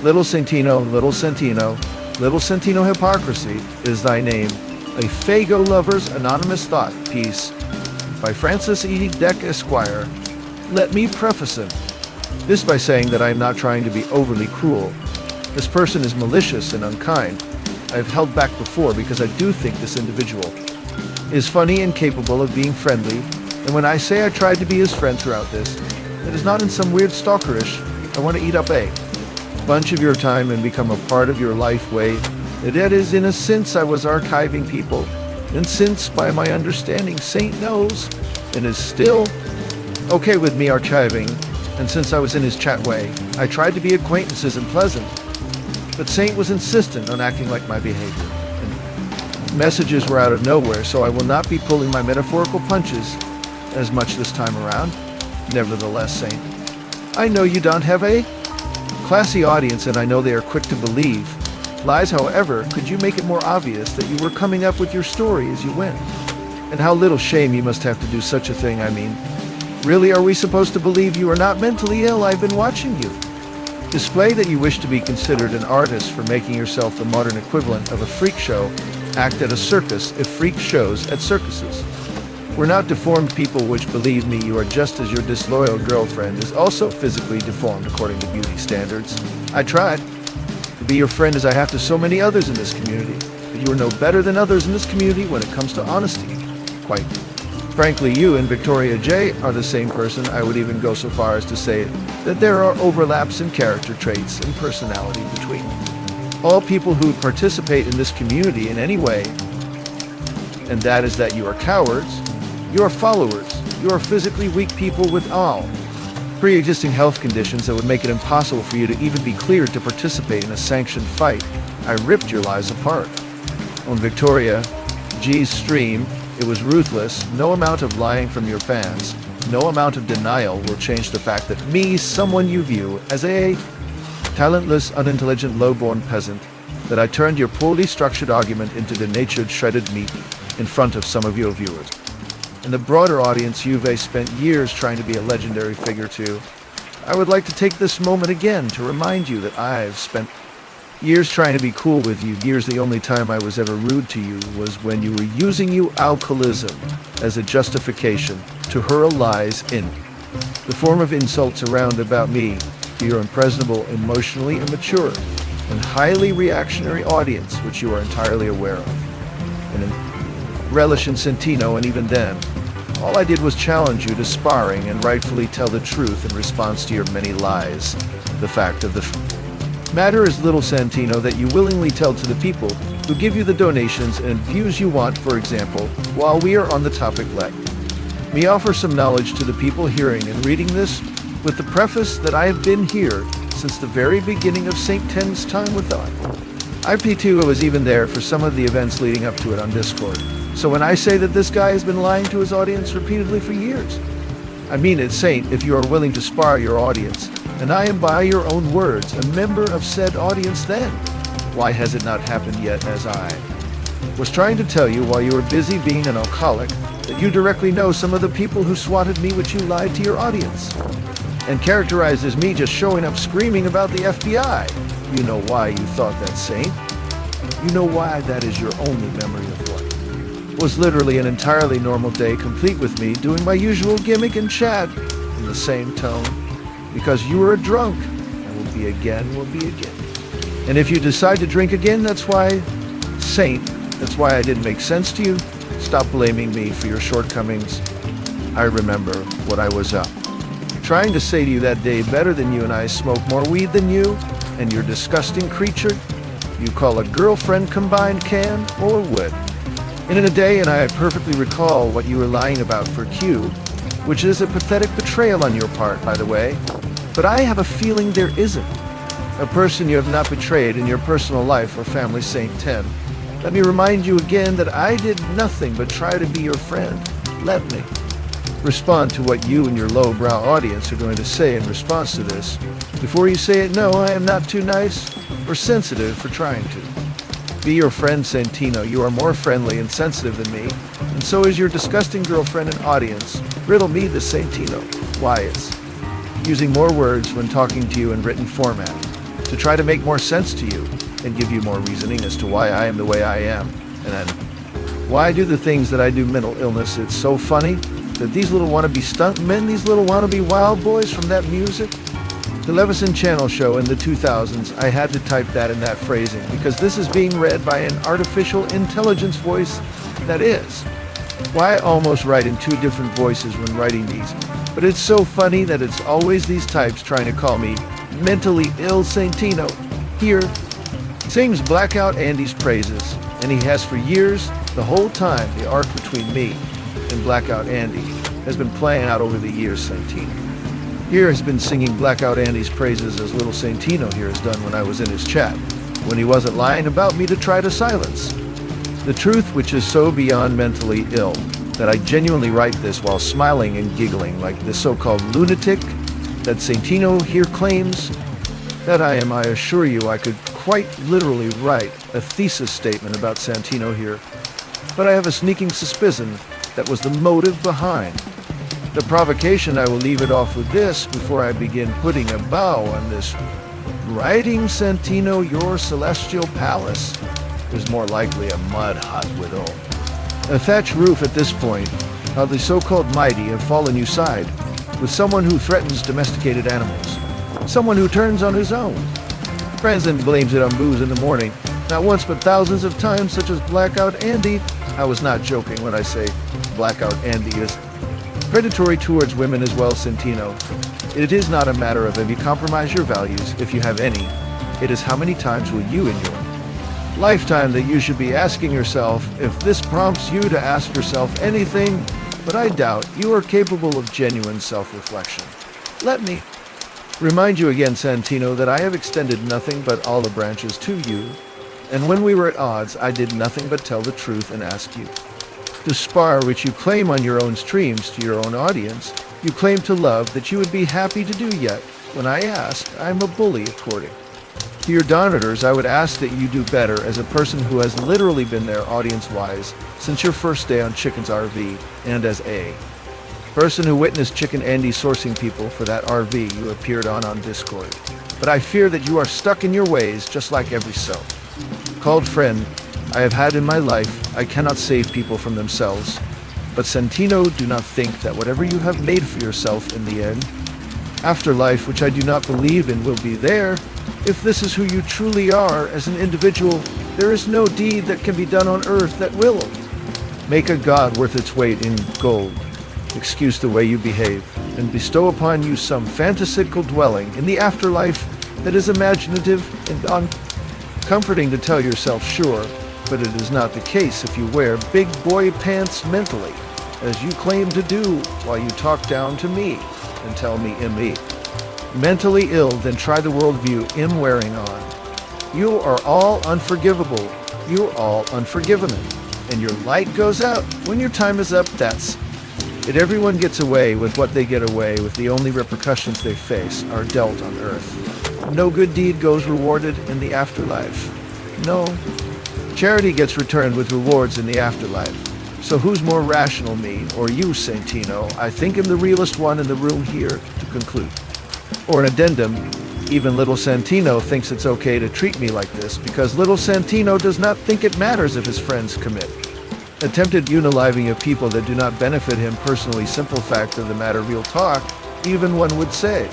Little Santino, little Santino, little Santino hypocrisy is thy name. A Faygo Lovers anonymous thought piece by Francis E. Deck Esquire. Let me preface this by saying that I am not trying to be overly cruel. This person is malicious and unkind. I have held back before because I do think this individual is funny and capable of being friendly, and when I say I tried to be his friend throughout this, it is not in some weird stalkerish, I want to eat up a bunch of your time and become a part of your life way. That is, in a sense, I was archiving people, and since, by my understanding, Saint knows and is still okay with me archiving, and since I was in his chat way, I tried to be acquaintances and pleasant, but Saint was insistent on acting like my behavior. And messages were out of nowhere, so I will not be pulling my metaphorical punches as much this time around. Nevertheless, Saint, I know you don't have a classy audience, and I know they are quick to believe lies. However, could you make it more obvious that you were coming up with your story as you went? And how little shame you must have to do such a thing. I mean, really, are we supposed to believe you are not mentally ill? I've been watching you. Display that you wish to be considered an artist for making yourself the modern equivalent of a freak show act at a circus if freak shows at circuses. We're not deformed people, which, believe me, you are just as your disloyal girlfriend is also physically deformed according to beauty standards. I tried to be your friend as I have to so many others in this community, but you are no better than others in this community when it comes to honesty. Quite frankly, you and Victoria J are the same person. I would even go so far as to say that there are overlaps in character traits and personality between all people who participate in this community in any way, and that is that you are cowards, you are followers, you are physically weak people with all pre-existing health conditions that would make it impossible for you to even be cleared to participate in a sanctioned fight. I ripped your lies apart. On Victoria G's stream, it was ruthless. No amount of lying from your fans, no amount of denial will change the fact that me, someone you view as a talentless, unintelligent, low-born peasant, that I turned your poorly structured argument into denatured, shredded meat in front of some of your viewers. And the broader audience you've spent years trying to be a legendary figure to. I would like to take this moment again to remind you that I've spent years trying to be cool with you. Years the only time I was ever rude to you was when you were using you alcoholism as a justification to hurl lies in the form of insults around about me to your impressionable, emotionally immature, and highly reactionary audience, which you are entirely aware of. And in relish in Santino, and even then, all I did was challenge you to sparring and rightfully tell the truth in response to your many lies. The fact of the matter is, little Santino, that you willingly tell to the people who give you the donations and views you want. For example, while we are on the topic, let me offer some knowledge to the people hearing and reading this with the preface that I have been here since the very beginning of St. Ten's time with IP2. was even there for some of the events leading up to it on Discord. So when I say that this guy has been lying to his audience repeatedly for years, I mean it, Saint, if you are willing to spar your audience, and I am, by your own words, a member of said audience, then why has it not happened yet? As I was trying to tell you while you were busy being an alcoholic, that you directly know some of the people who swatted me, which you lied to your audience and characterized as me just showing up screaming about the FBI. You know why you thought that, Saint. You know why that is your only memory of what was literally an entirely normal day, complete with me doing my usual gimmick and chat in the same tone, because you were a drunk and will be again. And if you decide to drink again, that's why, Saint, that's why I didn't make sense to you. Stop blaming me for your shortcomings. I remember what I was up trying to say to you that day. Better than you, and I smoke more weed than you, and your disgusting creature you call a girlfriend combined can or would. And in a day, and I perfectly recall what you were lying about for Q, which is a pathetic betrayal on your part, by the way, but I have a feeling there isn't a person you have not betrayed in your personal life or family, St. 10. Let me remind you again that I did nothing but try to be your friend. Let me respond to what you and your lowbrow audience are going to say in response to this. Before you say it, no, I am not too nice or sensitive for trying to be your friend, Santino. You are more friendly and sensitive than me, and so is your disgusting girlfriend and audience. Riddle me the Santino. Why is using more words when talking to you in written format. to try to make more sense to you and give you more reasoning as to why I am the way I am. And then, why I do the things that I do. Mental illness. It's so funny that these little wannabe stunt men, these little wannabe wild boys from that music, the Levison Channel show in the 2000s, I had to type that in that phrasing because this is being read by an artificial intelligence voice that is. Why I almost write in two different voices when writing these, but it's so funny that it's always these types trying to call me mentally ill Santino. Here sings Blackout Andy's praises, and he has for years. The whole time the arc between me and Blackout Andy has been playing out over the years. Santino here has been singing Blackout Andy's praises as little Santino here has done when I was in his chat, when he wasn't lying about me to try to silence the truth, which is so beyond mentally ill that I genuinely write this while smiling and giggling like this so-called lunatic that Santino here claims that I am. I assure you I could quite literally write a thesis statement about Santino here, but I have a sneaking suspicion that was the motive behind the provocation. I will leave it off with this before I begin putting a bow on this writing. Santino, your celestial palace is more likely a mud hut with a thatched roof at this point. How the so-called mighty have fallen you side with someone who threatens domesticated animals, someone who turns on his own friends and blames it on booze in the morning, not once but thousands of times, such as Blackout Andy. I was not joking when I say Blackout Andy is predatory towards women as well. Santino, it is not a matter of if you compromise your values, if you have any. It is how many times will you in your lifetime that you should be asking yourself. If this prompts you to ask yourself anything, but I doubt you are capable of genuine self-reflection. Let me remind you again, Santino, that I have extended nothing but olive branches to you, and when we were at odds, I did nothing but tell the truth and ask you to spar, which you claim on your own streams to your own audience. You claim to love that you would be happy to do, yet when I ask, I'm a bully. According to your donators, I would ask that you do better as a person who has literally been there audience-wise since your first day on Chicken's RV, and as a person who witnessed Chicken Andy sourcing people for that RV you appeared on Discord. But I fear that you are stuck in your ways, just like every so-called friend I have had in my life. I cannot save people from themselves. But Santino, do not think that whatever you have made for yourself in the end, afterlife, which I do not believe in, will be there. If this is who you truly are as an individual, there is no deed that can be done on earth that will make a god worth its weight in gold excuse the way you behave, and bestow upon you some fantasical dwelling in the afterlife that is imaginative and comforting to tell yourself sure, but it is not the case if you wear big boy pants mentally, as you claim to do while you talk down to me and tell me me mentally ill, then try the worldview I'm wearing on. You are all unforgivable. You are all unforgiven, and your light goes out when your time is up. That's it. Everyone gets away with what they get away with. The only repercussions they face are dealt on earth. No good deed goes rewarded in the afterlife. No charity gets returned with rewards in the afterlife. So who's more rational, me or you, Santino? I think I'm the realest one in the room here. To conclude, or an addendum, even little Santino thinks it's okay to treat me like this because little Santino does not think it matters if his friends commit attempted unaliving of people that do not benefit him personally. Simple fact of the matter, real talk, even one would say.